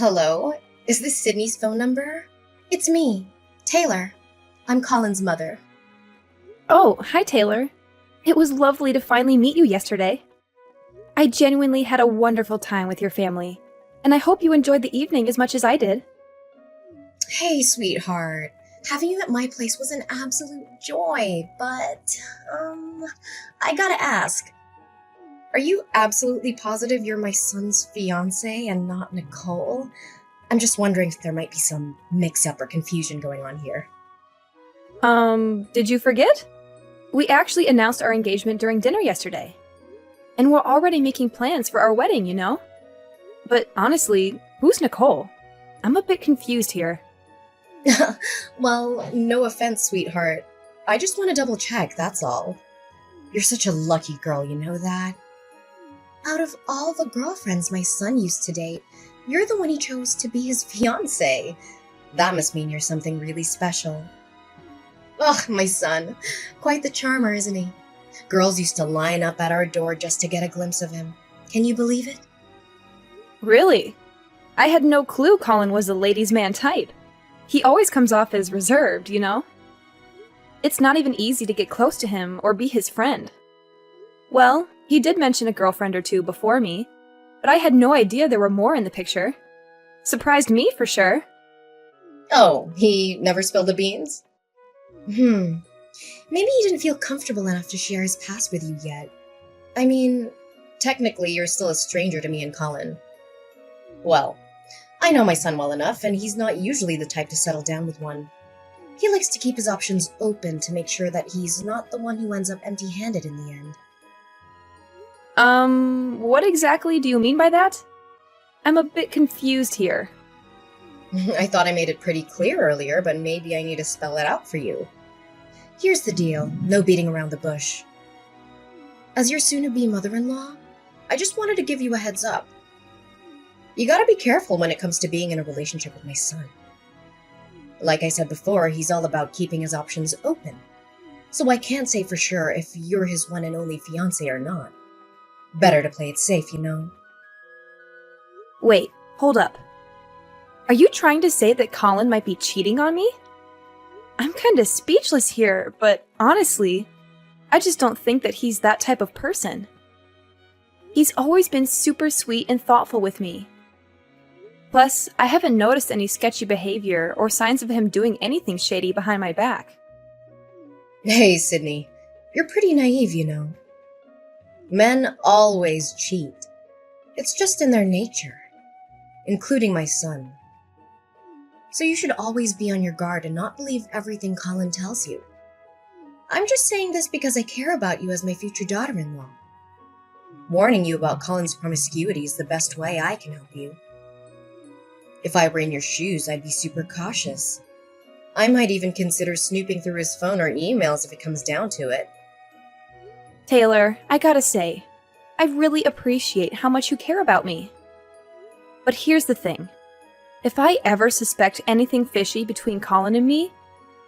Hello? Is this Sydney's phone number? It's me, Taylor. I'm Colin's mother. Oh, hi Taylor. It was lovely to finally meet you yesterday. I genuinely had a wonderful time with your family, and I hope you enjoyed the evening as much as I did. Hey, sweetheart. Having you at my place was an absolute joy, but, I gotta ask. Are you absolutely positive you're my son's fiancé and not Nicole? I'm just wondering if there might be some mix-up or confusion going on here. Did you forget? We actually announced our engagement during dinner yesterday. And we're already making plans for our wedding, you know? But honestly, who's Nicole? I'm a bit confused here. Well, no offense, sweetheart. I just want to double check, that's all. You're such a lucky girl, you know that? Out of all the girlfriends my son used to date, you're the one he chose to be his fiancé. That must mean you're something really special. Ugh, my son. Quite the charmer, isn't he? Girls used to line up at our door just to get a glimpse of him. Can you believe it? Really? I had no clue Colin was a ladies' man type. He always comes off as reserved, you know? It's not even easy to get close to him or be his friend. Well, he did mention a girlfriend or two before me, but I had no idea there were more in the picture. Surprised me for sure. Oh, he never spilled the beans? Maybe he didn't feel comfortable enough to share his past with you yet. I mean, technically you're still a stranger to me and Colin. Well, I know my son well enough, and he's not usually the type to settle down with one. He likes to keep his options open to make sure that he's not the one who ends up empty-handed in the end. What exactly do you mean by that? I'm a bit confused here. I thought I made it pretty clear earlier, but maybe I need to spell it out for you. Here's the deal, no beating around the bush. As your soon-to-be mother-in-law, I just wanted to give you a heads up. You gotta be careful when it comes to being in a relationship with my son. Like I said before, he's all about keeping his options open. So I can't say for sure if you're his one and only fiancé or not. Better to play it safe, you know. Wait, hold up. Are you trying to say that Colin might be cheating on me? I'm kinda speechless here, but honestly, I just don't think that he's that type of person. He's always been super sweet and thoughtful with me. Plus, I haven't noticed any sketchy behavior or signs of him doing anything shady behind my back. Hey, Sydney, you're pretty naive, you know. Men always cheat. It's just in their nature, including my son. So you should always be on your guard and not believe everything Colin tells you. I'm just saying this because I care about you as my future daughter-in-law. Warning you about Colin's promiscuity is the best way I can help you. If I were in your shoes, I'd be super cautious. I might even consider snooping through his phone or emails if it comes down to it. Taylor, I gotta say, I really appreciate how much you care about me. But here's the thing. If I ever suspect anything fishy between Colin and me,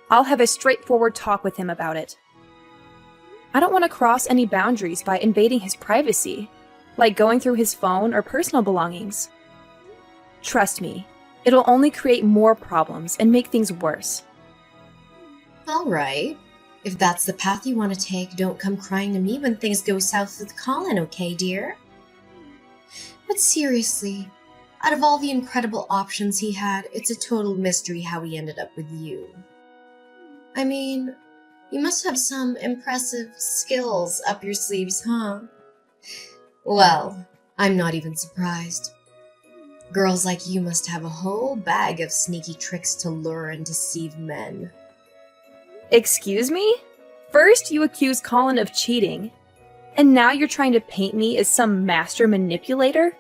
I'll have a straightforward talk with him about it. I don't want to cross any boundaries by invading his privacy, like going through his phone or personal belongings. Trust me, it'll only create more problems and make things worse. All right. If that's the path you want to take, don't come crying to me when things go south with Colin, okay, dear? But seriously, out of all the incredible options he had, it's a total mystery how he ended up with you. I mean, you must have some impressive skills up your sleeves, huh? Well, I'm not even surprised. Girls like you must have a whole bag of sneaky tricks to lure and deceive men. Excuse me? First you accuse Colin of cheating, and now you're trying to paint me as some master manipulator?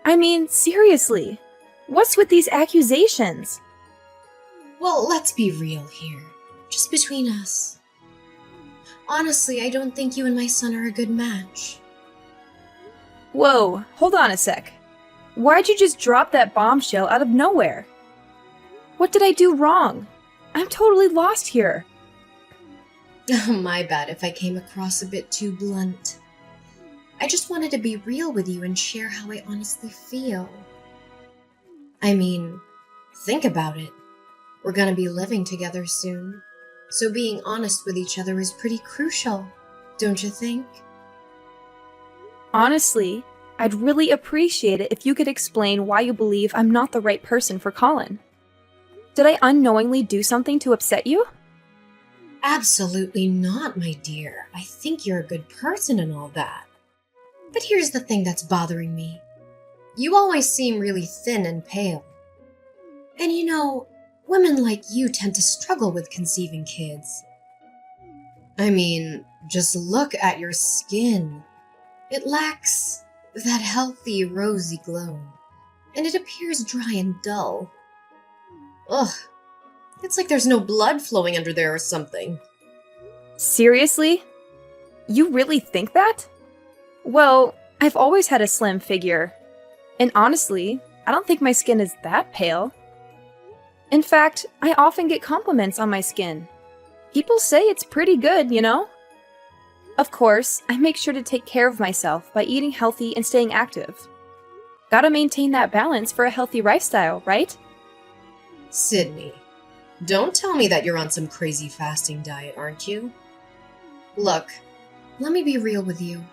I mean, seriously, what's with these accusations? Well, let's be real here. Just between us. Honestly, I don't think you and my son are a good match. Whoa, hold on a sec. Why'd you just drop that bombshell out of nowhere? What did I do wrong? I'm totally lost here. My bad if I came across a bit too blunt. I just wanted to be real with you and share how I honestly feel. I mean, think about it. We're gonna be living together soon. So being honest with each other is pretty crucial, don't you think? Honestly, I'd really appreciate it if you could explain why you believe I'm not the right person for Colin. Did I unknowingly do something to upset you? Absolutely not, my dear. I think you're a good person and all that. But here's the thing that's bothering me. You always seem really thin and pale. And women like you tend to struggle with conceiving kids. I mean, just look at your skin. It lacks that healthy, rosy glow, and it appears dry and dull. Ugh, it's like there's no blood flowing under there or something. Seriously? You really think that? Well, I've always had a slim figure. And honestly, I don't think my skin is that pale. In fact, I often get compliments on my skin. People say it's pretty good, you know? Of course, I make sure to take care of myself by eating healthy and staying active. Gotta maintain that balance for a healthy lifestyle, right? Sydney, don't tell me that you're on some crazy fasting diet, aren't you? Look, let me be real with you.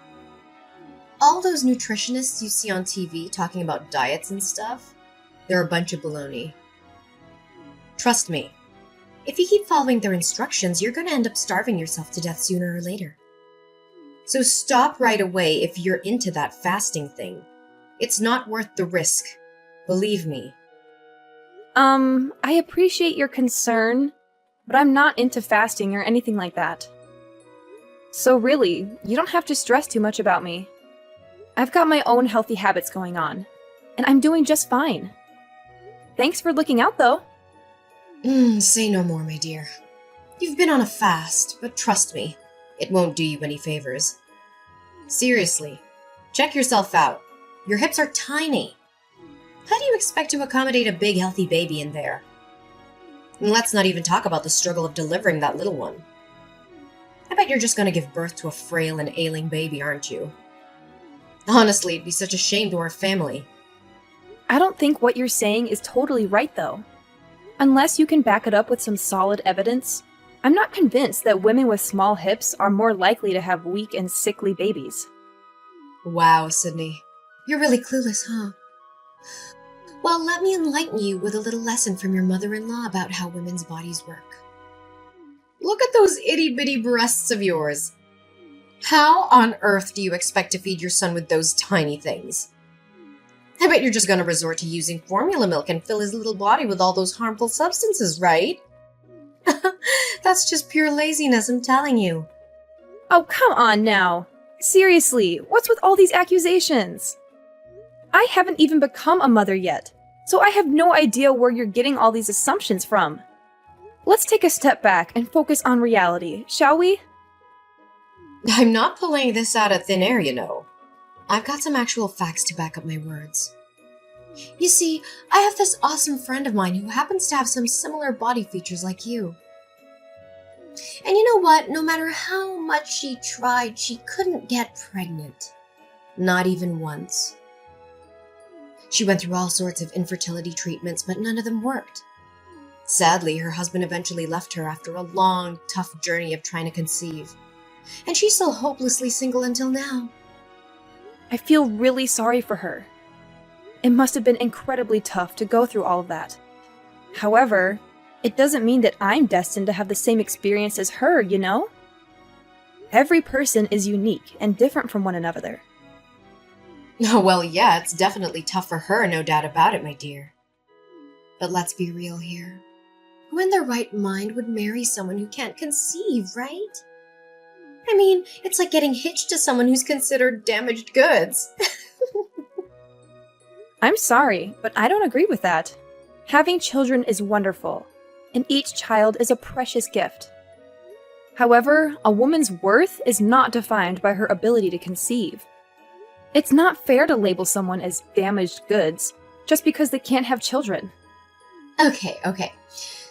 All those nutritionists you see on TV talking about diets and stuff, they're a bunch of baloney. Trust me, if you keep following their instructions, you're gonna end up starving yourself to death sooner or later. So stop right away if you're into that fasting thing. It's not worth the risk. Believe me. I appreciate your concern, but I'm not into fasting or anything like that. So really, you don't have to stress too much about me. I've got my own healthy habits going on, and I'm doing just fine. Thanks for looking out, though. Say no more, my dear. You've been on a fast, but trust me, it won't do you any favors. Seriously, check yourself out. Your hips are tiny. How do you expect to accommodate a big, healthy baby in there? And let's not even talk about the struggle of delivering that little one. I bet you're just going to give birth to a frail and ailing baby, aren't you? Honestly, it'd be such a shame to our family. I don't think what you're saying is totally right, though. Unless you can back it up with some solid evidence, I'm not convinced that women with small hips are more likely to have weak and sickly babies. Wow, Sydney. You're really clueless, huh? Well, let me enlighten you with a little lesson from your mother-in-law about how women's bodies work. Look at those itty-bitty breasts of yours. How on earth do you expect to feed your son with those tiny things? I bet you're just going to resort to using formula milk and fill his little body with all those harmful substances, right? That's just pure laziness, I'm telling you. Oh, come on now. Seriously, what's with all these accusations? I haven't even become a mother yet, so I have no idea where you're getting all these assumptions from. Let's take a step back and focus on reality, shall we? I'm not pulling this out of thin air, you know. I've got some actual facts to back up my words. You see, I have this awesome friend of mine who happens to have some similar body features like you. And you know what? No matter how much she tried, she couldn't get pregnant. Not even once. She went through all sorts of infertility treatments, but none of them worked. Sadly, her husband eventually left her after a long, tough journey of trying to conceive. And she's still hopelessly single until now. I feel really sorry for her. It must have been incredibly tough to go through all of that. However, it doesn't mean that I'm destined to have the same experience as her, you know? Every person is unique and different from one another. Oh, well, yeah, it's definitely tough for her, no doubt about it, my dear. But let's be real here. Who in their right mind would marry someone who can't conceive, right? I mean, it's like getting hitched to someone who's considered damaged goods. I'm sorry, but I don't agree with that. Having children is wonderful, and each child is a precious gift. However, a woman's worth is not defined by her ability to conceive. It's not fair to label someone as damaged goods just because they can't have children. Okay.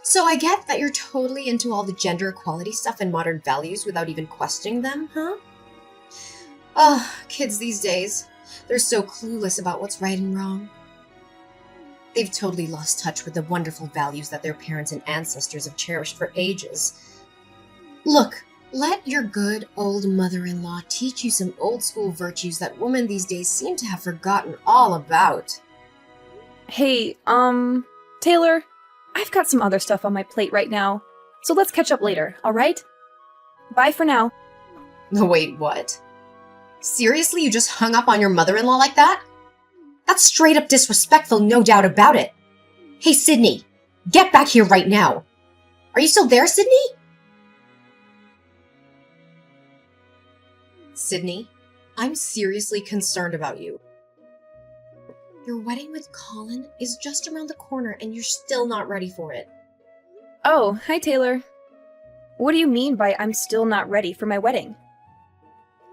So I get that you're totally into all the gender equality stuff and modern values without even questioning them, huh? Oh, kids these days. They're so clueless about what's right and wrong. They've totally lost touch with the wonderful values that their parents and ancestors have cherished for ages. Look, let your good old mother-in-law teach you some old-school virtues that women these days seem to have forgotten all about. Hey, Taylor, I've got some other stuff on my plate right now, so let's catch up later, alright? Bye for now. Wait, what? Seriously, you just hung up on your mother-in-law like that? That's straight up disrespectful, no doubt about it. Hey, Sydney, get back here right now. Are you still there, Sydney? Sydney, I'm seriously concerned about you. Your wedding with Colin is just around the corner and you're still not ready for it. Oh, hi Taylor. What do you mean by I'm still not ready for my wedding?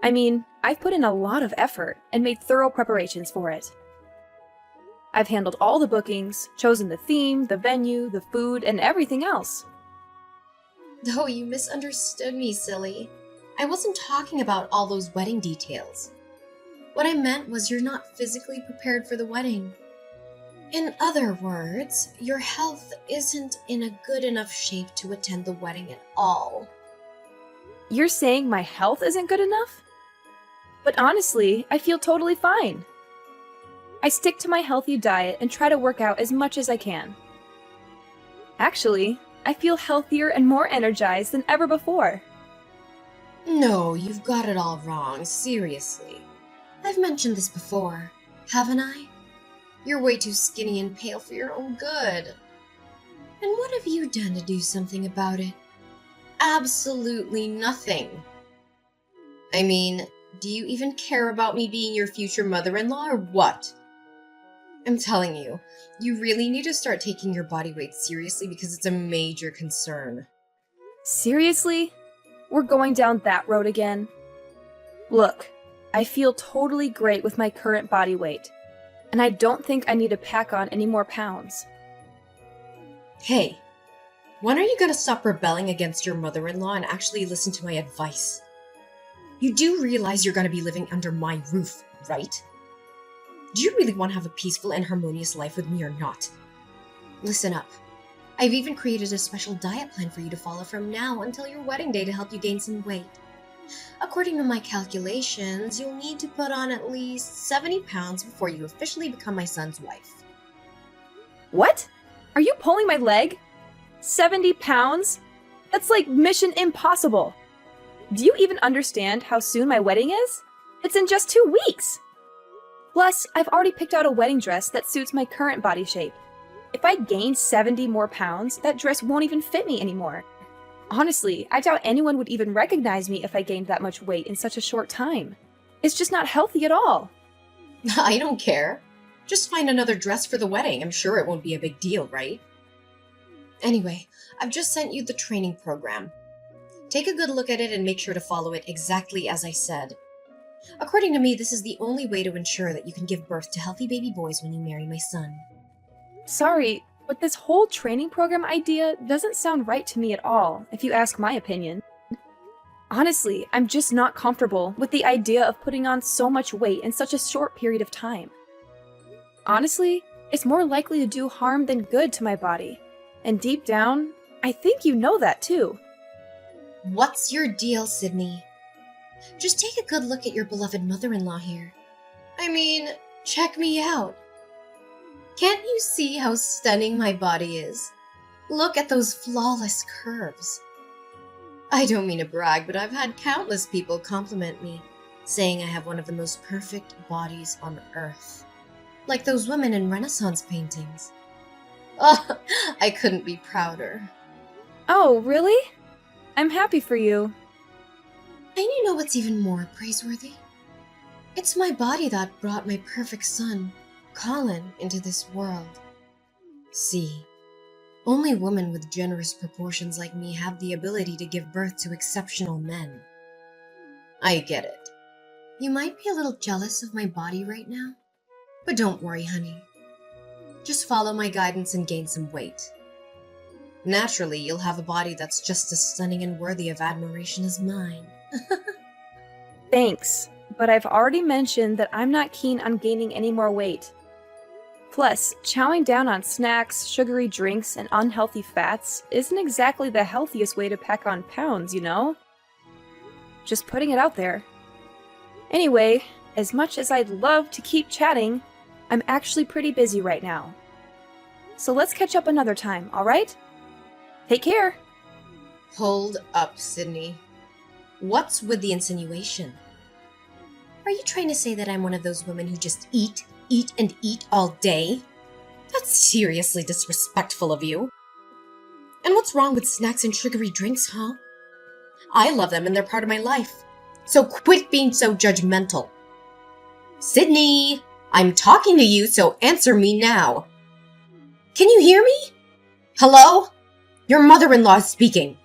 I mean, I've put in a lot of effort and made thorough preparations for it. I've handled all the bookings, chosen the theme, the venue, the food, and everything else. Oh, you misunderstood me, silly. I wasn't talking about all those wedding details. What I meant was you're not physically prepared for the wedding. In other words, your health isn't in a good enough shape to attend the wedding at all. You're saying my health isn't good enough? But honestly, I feel totally fine. I stick to my healthy diet and try to work out as much as I can. Actually, I feel healthier and more energized than ever before. No, you've got it all wrong, seriously. I've mentioned this before, haven't I? You're way too skinny and pale for your own good. And what have you done to do something about it? Absolutely nothing. I mean, do you even care about me being your future mother-in-law or what? I'm telling you, you really need to start taking your body weight seriously because it's a major concern. Seriously? We're going down that road again? Look, I feel totally great with my current body weight, and I don't think I need to pack on any more pounds. Hey, when are you going to stop rebelling against your mother-in-law and actually listen to my advice? You do realize you're going to be living under my roof, right? Do you really want to have a peaceful and harmonious life with me or not? Listen up. I've even created a special diet plan for you to follow from now until your wedding day to help you gain some weight. According to my calculations, you'll need to put on at least 70 pounds before you officially become my son's wife. What? Are you pulling my leg? 70 pounds? That's like mission impossible. Do you even understand how soon my wedding is? It's in just 2 weeks. Plus, I've already picked out a wedding dress that suits my current body shape. If I gain 70 more pounds, that dress won't even fit me anymore. Honestly, I doubt anyone would even recognize me if I gained that much weight in such a short time. It's just not healthy at all. I don't care. Just find another dress for the wedding. I'm sure it won't be a big deal, right? Anyway, I've just sent you the training program. Take a good look at it and make sure to follow it exactly as I said. According to me, this is the only way to ensure that you can give birth to healthy baby boys when you marry my son. Sorry, but this whole training program idea doesn't sound right to me at all, if you ask my opinion. Honestly, I'm just not comfortable with the idea of putting on so much weight in such a short period of time. Honestly, it's more likely to do harm than good to my body. And deep down, I think you know that too. What's your deal, Sydney? Just take a good look at your beloved mother-in-law here. I mean, check me out. Can't you see how stunning my body is? Look at those flawless curves. I don't mean to brag, but I've had countless people compliment me, saying I have one of the most perfect bodies on earth. Like those women in Renaissance paintings. Oh, I couldn't be prouder. Oh, really? I'm happy for you. And you know what's even more praiseworthy? It's my body that brought my perfect son, Colin, into this world. See, only women with generous proportions like me have the ability to give birth to exceptional men. I get it. You might be a little jealous of my body right now, but don't worry, honey. Just follow my guidance and gain some weight. Naturally, you'll have a body that's just as stunning and worthy of admiration as mine. Thanks, but I've already mentioned that I'm not keen on gaining any more weight. Plus, chowing down on snacks, sugary drinks, and unhealthy fats isn't exactly the healthiest way to pack on pounds, you know? Just putting it out there. Anyway, as much as I'd love to keep chatting, I'm actually pretty busy right now. So let's catch up another time, alright? Take care! Hold up, Sydney. What's with the insinuation? Are you trying to say that I'm one of those women who just eat and eat all day? That's seriously disrespectful of you. And what's wrong with snacks and sugary drinks, huh? I love them and they're part of my life. So quit being so judgmental. Sydney, I'm talking to you, so answer me now. Can you hear me? Hello? Your mother-in-law is speaking.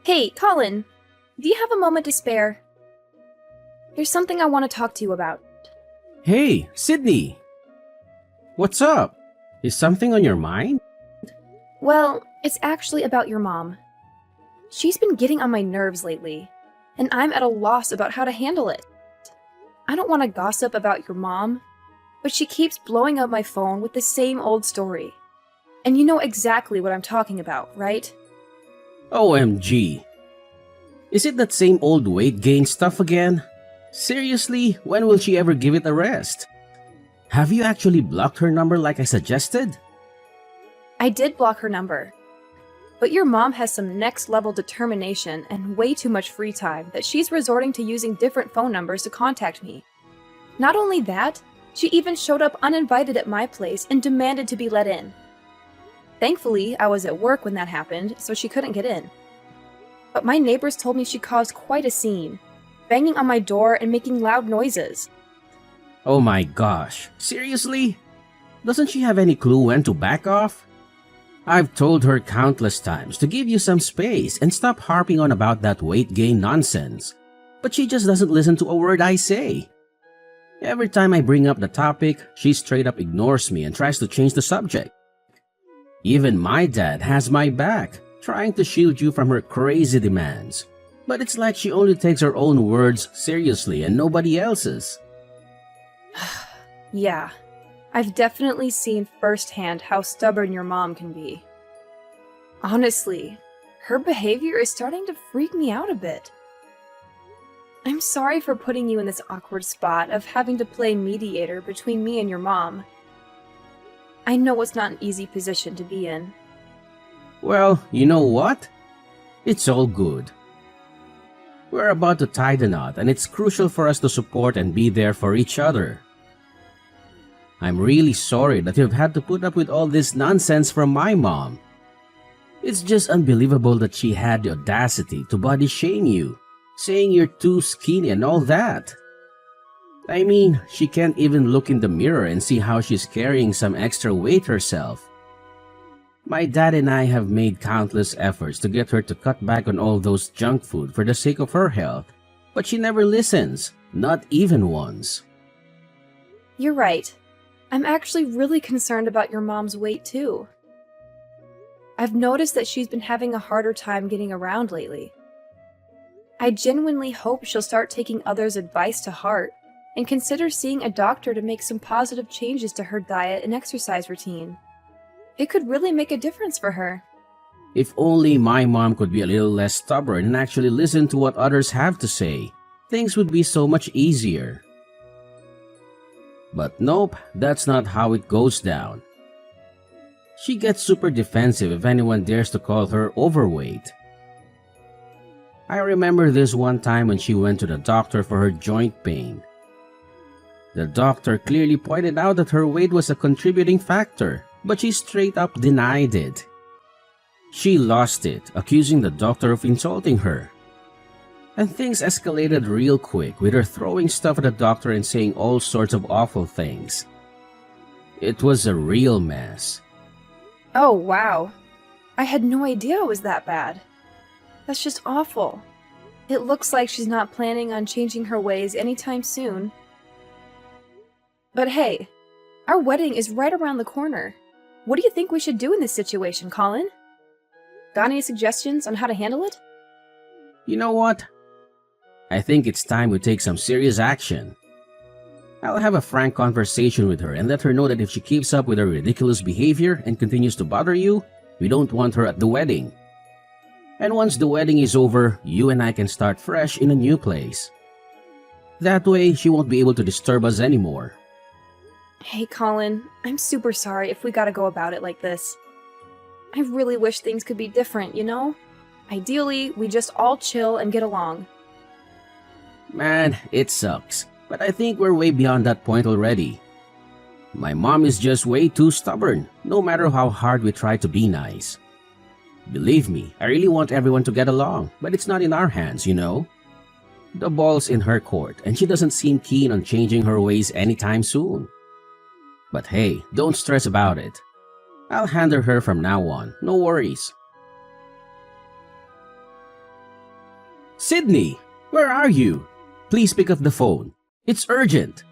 Hey, Colin, do you have a moment to spare? There's something I want to talk to you about. Hey, Sydney! What's up? Is something on your mind? Well, it's actually about your mom. She's been getting on my nerves lately, and I'm at a loss about how to handle it. I don't want to gossip about your mom, but she keeps blowing up my phone with the same old story. And you know exactly what I'm talking about, right? OMG. Is it that same old weight gain stuff again? Seriously, when will she ever give it a rest? Have you actually blocked her number like I suggested? I did block her number. But your mom has some next-level determination and way too much free time that she's resorting to using different phone numbers to contact me. Not only that, she even showed up uninvited at my place and demanded to be let in. Thankfully, I was at work when that happened, so she couldn't get in. But my neighbors told me she caused quite a scene, banging on my door and making loud noises. Oh my gosh, seriously? Doesn't she have any clue when to back off? I've told her countless times to give you some space and stop harping on about that weight gain nonsense, but she just doesn't listen to a word I say. Every time I bring up the topic, she straight up ignores me and tries to change the subject. Even my dad has my back, trying to shield you from her crazy demands. But it's like she only takes her own words seriously and nobody else's. Yeah, I've definitely seen firsthand how stubborn your mom can be. Honestly, her behavior is starting to freak me out a bit. I'm sorry for putting you in this awkward spot of having to play mediator between me and your mom. I know it's not an easy position to be in. Well, you know what? It's all good. We're about to tie the knot, and it's crucial for us to support and be there for each other. I'm really sorry that you've had to put up with all this nonsense from my mom. It's just unbelievable that she had the audacity to body shame you, saying you're too skinny and all that. I mean, she can't even look in the mirror and see how she's carrying some extra weight herself. My dad and I have made countless efforts to get her to cut back on all those junk food for the sake of her health, but she never listens, not even once. You're right. I'm actually really concerned about your mom's weight too. I've noticed that she's been having a harder time getting around lately. I genuinely hope she'll start taking others' advice to heart and consider seeing a doctor to make some positive changes to her diet and exercise routine. It could really make a difference for her. If only my mom could be a little less stubborn and actually listen to what others have to say, things would be so much easier. But nope, that's not how it goes down. She gets super defensive if anyone dares to call her overweight. I remember this one time when she went to the doctor for her joint pain. The doctor clearly pointed out that her weight was a contributing factor, but she straight up denied it. She lost it, accusing the doctor of insulting her. And things escalated real quick, with her throwing stuff at the doctor and saying all sorts of awful things. It was a real mess. Oh, wow. I had no idea it was that bad. That's just awful. It looks like she's not planning on changing her ways anytime soon. But hey, our wedding is right around the corner. What do you think we should do in this situation, Colin? Got any suggestions on how to handle it? You know what? I think it's time we take some serious action. I'll have a frank conversation with her and let her know that if she keeps up with her ridiculous behavior and continues to bother you, we don't want her at the wedding. And once the wedding is over, you and I can start fresh in a new place. That way, she won't be able to disturb us anymore. Hey, Colin, I'm super sorry if we gotta go about it like this. I really wish things could be different, you know? Ideally, we just all chill and get along. Man, it sucks, but I think we're way beyond that point already. My mom is just way too stubborn, no matter how hard we try to be nice. Believe me, I really want everyone to get along, but it's not in our hands, you know? The ball's in her court, and she doesn't seem keen on changing her ways anytime soon. But hey, don't stress about it. I'll handle her from now on, no worries. Sydney, where are you? Please pick up the phone. It's urgent.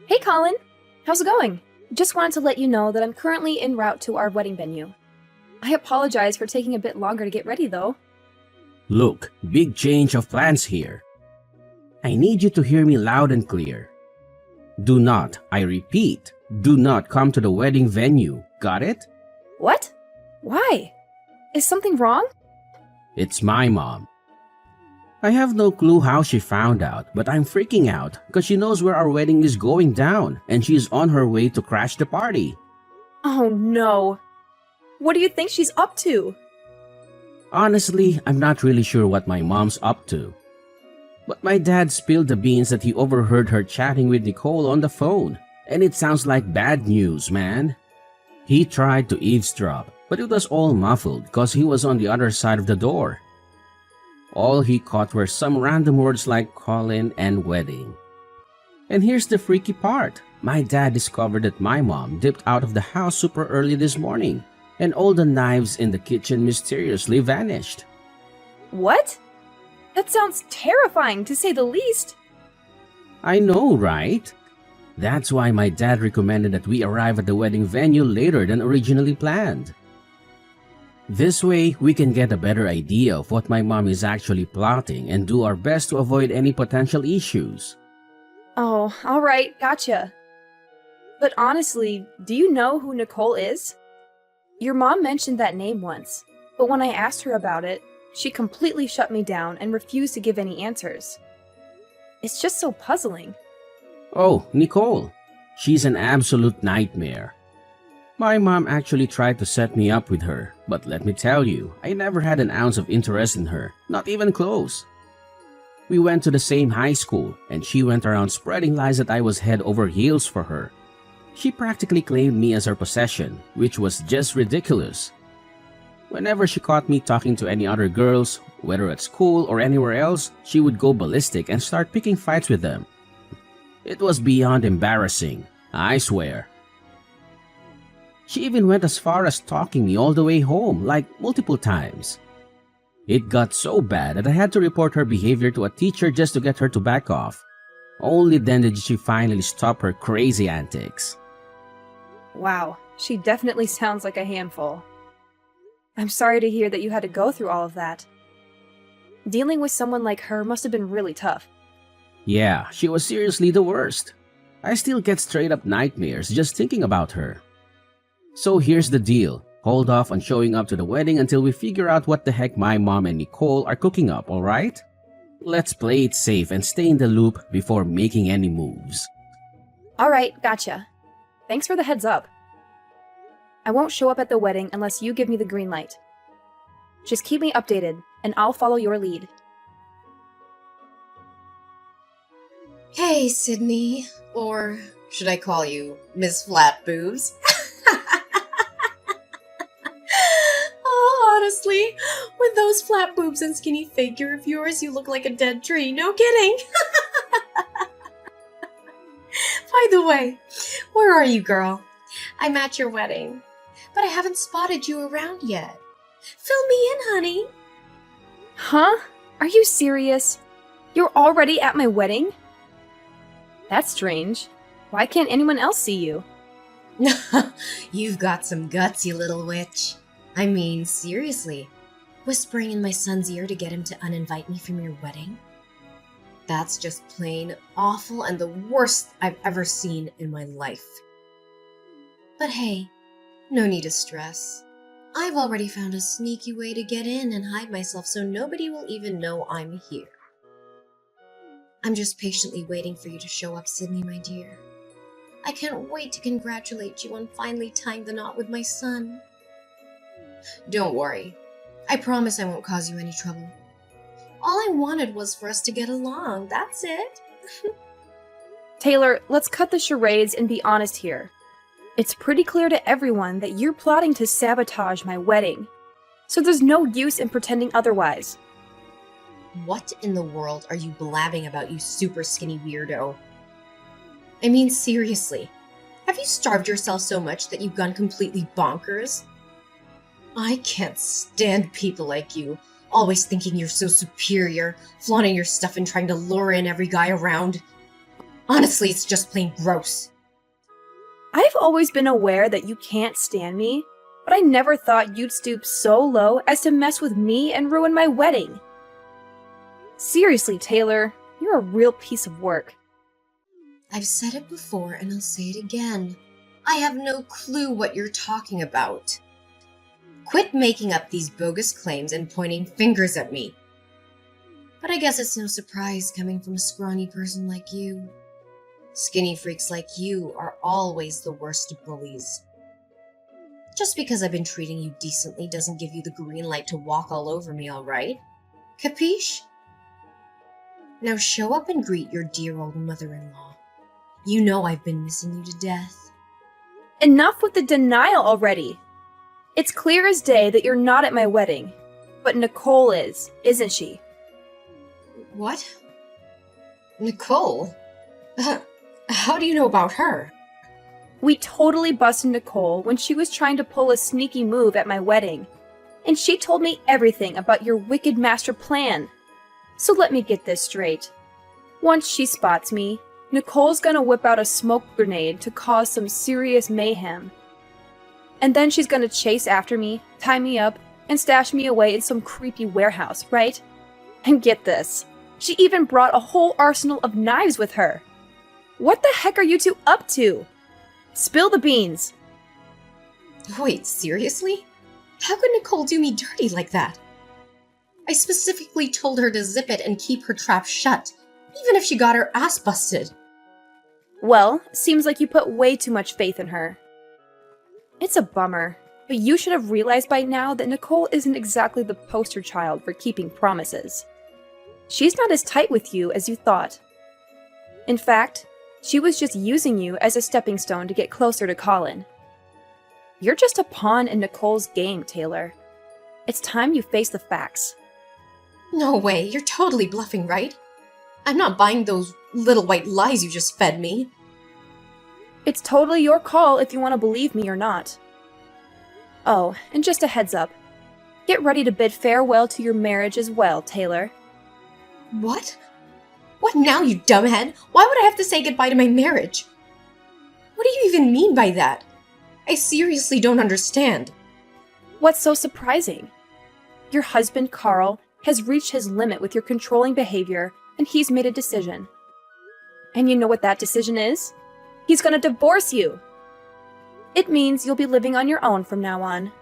Hey, Colin! How's it going? Just wanted to let you know that I'm currently en route to our wedding venue. I apologize for taking a bit longer to get ready, though. Look, big change of plans here. I need you to hear me loud and clear. Do not, I repeat, do not come to the wedding venue. Got it? What? Why? Is something wrong? It's my mom. I have no clue how she found out, but I'm freaking out because she knows where our wedding is going down and she's on her way to crash the party. Oh no. What do you think she's up to? Honestly, I'm not really sure what my mom's up to. But my dad spilled the beans that he overheard her chatting with Nicole on the phone, and it sounds like bad news, man. He tried to eavesdrop, but it was all muffled because he was on the other side of the door. All he caught were some random words like Colin and wedding. And here's the freaky part. My dad discovered that my mom dipped out of the house super early this morning, and all the knives in the kitchen mysteriously vanished. What? That sounds terrifying, to say the least. I know, right? That's why my dad recommended that we arrive at the wedding venue later than originally planned. This way, we can get a better idea of what my mom is actually plotting and do our best to avoid any potential issues. Oh, alright, gotcha. But honestly, do you know who Nicole is? Your mom mentioned that name once, but when I asked her about it, she completely shut me down and refused to give any answers. It's just so puzzling. Oh, Nicole. She's an absolute nightmare. My mom actually tried to set me up with her, but let me tell you, I never had an ounce of interest in her, not even close. We went to the same high school, and she went around spreading lies that I was head over heels for her. She practically claimed me as her possession, which was just ridiculous. Whenever she caught me talking to any other girls, whether at school or anywhere else, she would go ballistic and start picking fights with them. It was beyond embarrassing, I swear. She even went as far as stalking me all the way home, like multiple times. It got so bad that I had to report her behavior to a teacher just to get her to back off. Only then did she finally stop her crazy antics. Wow, she definitely sounds like a handful. I'm sorry to hear that you had to go through all of that. Dealing with someone like her must have been really tough. Yeah, she was seriously the worst. I still get straight up nightmares just thinking about her. So here's the deal. Hold off on showing up to the wedding until we figure out what the heck my mom and Nicole are cooking up, alright? Let's play it safe and stay in the loop before making any moves. Alright, gotcha. Thanks for the heads up. I won't show up at the wedding unless you give me the green light. Just keep me updated, and I'll follow your lead. Hey, Sydney. Or should I call you Miss Flat Boobs? Oh, honestly, with those flat boobs and skinny figure of yours, you look like a dead tree. No kidding. By the way, where are you, girl? I'm at your wedding, but I haven't spotted you around yet. Fill me in, honey. Huh? Are you serious? You're already at my wedding? That's strange. Why can't anyone else see you? You've got some guts, you little witch. I mean, seriously. Whispering in my son's ear to get him to uninvite me from your wedding? That's just plain awful and the worst I've ever seen in my life. But hey, no need to stress. I've already found a sneaky way to get in and hide myself so nobody will even know I'm here. I'm just patiently waiting for you to show up, Sydney, my dear. I can't wait to congratulate you on finally tying the knot with my son. Don't worry. I promise I won't cause you any trouble. All I wanted was for us to get along, that's it. Taylor, let's cut the charades and be honest here. It's pretty clear to everyone that you're plotting to sabotage my wedding. So there's no use in pretending otherwise. What in the world are you blabbing about, you super skinny weirdo? I mean, seriously, have you starved yourself so much that you've gone completely bonkers? I can't stand people like you, always thinking you're so superior, flaunting your stuff and trying to lure in every guy around. Honestly, it's just plain gross. I've always been aware that you can't stand me, but I never thought you'd stoop so low as to mess with me and ruin my wedding. Seriously, Taylor, you're a real piece of work. I've said it before and I'll say it again. I have no clue what you're talking about. Quit making up these bogus claims and pointing fingers at me. But I guess it's no surprise coming from a scrawny person like you. Skinny freaks like you are always the worst bullies. Just because I've been treating you decently doesn't give you the green light to walk all over me, alright? Capiche? Now show up and greet your dear old mother-in-law. You know I've been missing you to death. Enough with the denial already. It's clear as day that you're not at my wedding, but Nicole is, isn't she? What? Nicole? How do you know about her? We totally busted Nicole when she was trying to pull a sneaky move at my wedding, and she told me everything about your wicked master plan. So let me get this straight. Once she spots me, Nicole's gonna whip out a smoke grenade to cause some serious mayhem. And then she's gonna chase after me, tie me up, and stash me away in some creepy warehouse, right? And get this, she even brought a whole arsenal of knives with her. What the heck are you two up to? Spill the beans. Wait, seriously? How could Nicole do me dirty like that? I specifically told her to zip it and keep her trap shut, even if she got her ass busted. Well, seems like you put way too much faith in her. It's a bummer, but you should have realized by now that Nicole isn't exactly the poster child for keeping promises. She's not as tight with you as you thought. In fact, she was just using you as a stepping stone to get closer to Colin. You're just a pawn in Nicole's game, Taylor. It's time you face the facts. No way, you're totally bluffing, right? I'm not buying those little white lies you just fed me. It's totally your call if you want to believe me or not. Oh, and just a heads up. Get ready to bid farewell to your marriage as well, Taylor. What? What now, you dumbhead? Why would I have to say goodbye to my marriage? What do you even mean by that? I seriously don't understand. What's so surprising? Your husband, Carl, has reached his limit with your controlling behavior, and he's made a decision. And you know what that decision is? He's gonna divorce you! It means you'll be living on your own from now on.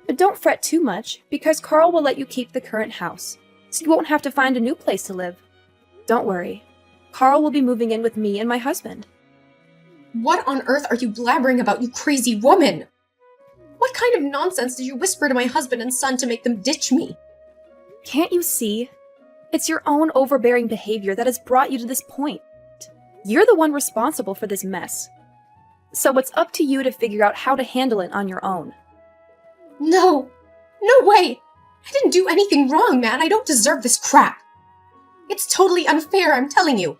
But don't fret too much, because Carl will let you keep the current house, so you won't have to find a new place to live. Don't worry. Carl will be moving in with me and my husband. What on earth are you blabbering about, you crazy woman? What kind of nonsense did you whisper to my husband and son to make them ditch me? Can't you see? It's your own overbearing behavior that has brought you to this point. You're the one responsible for this mess. So it's up to you to figure out how to handle it on your own. No! No way! I didn't do anything wrong, man. I don't deserve this crap. It's totally unfair, I'm telling you.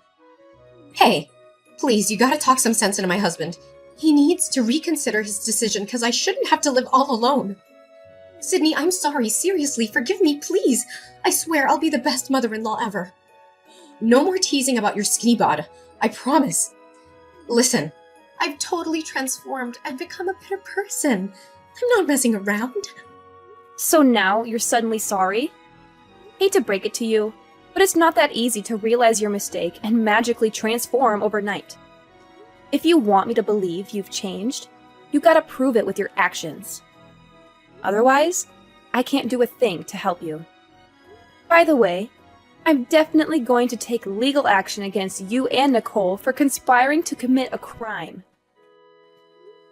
Hey, please, you gotta talk some sense into my husband. He needs to reconsider his decision because I shouldn't have to live all alone. Sydney, I'm sorry. Seriously, forgive me, please. I swear I'll be the best mother-in-law ever. No more teasing about your skinny bod. I promise. Listen, I've totally transformed and become a better person. I'm not messing around. So now you're suddenly sorry? Hate to break it to you, But it's not that easy to realize your mistake and magically transform overnight. If you want me to believe you've changed, you gotta prove it with your actions. Otherwise, I can't do a thing to help you. By the way, I'm definitely going to take legal action against you and Nicole for conspiring to commit a crime.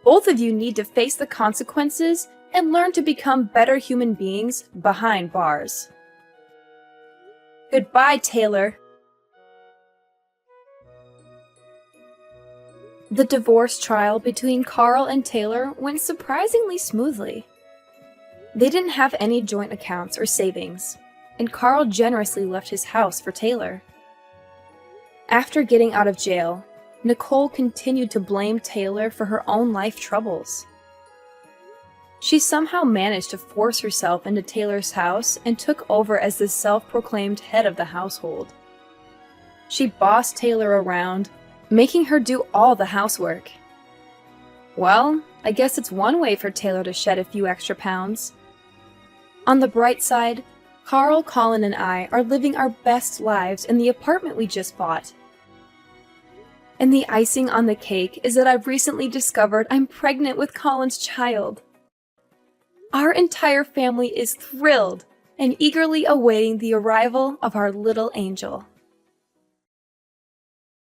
Both of you need to face the consequences and learn to become better human beings behind bars. Goodbye, Taylor. The divorce trial between Carl and Taylor went surprisingly smoothly. They didn't have any joint accounts or savings, and Carl generously left his house for Taylor. After getting out of jail, Nicole continued to blame Taylor for her own life troubles. She somehow managed to force herself into Taylor's house and took over as the self-proclaimed head of the household. She bossed Taylor around, making her do all the housework. Well, I guess it's one way for Taylor to shed a few extra pounds. On the bright side, Carl, Colin, and I are living our best lives in the apartment we just bought. And the icing on the cake is that I've recently discovered I'm pregnant with Colin's child. Our entire family is thrilled and eagerly awaiting the arrival of our little angel.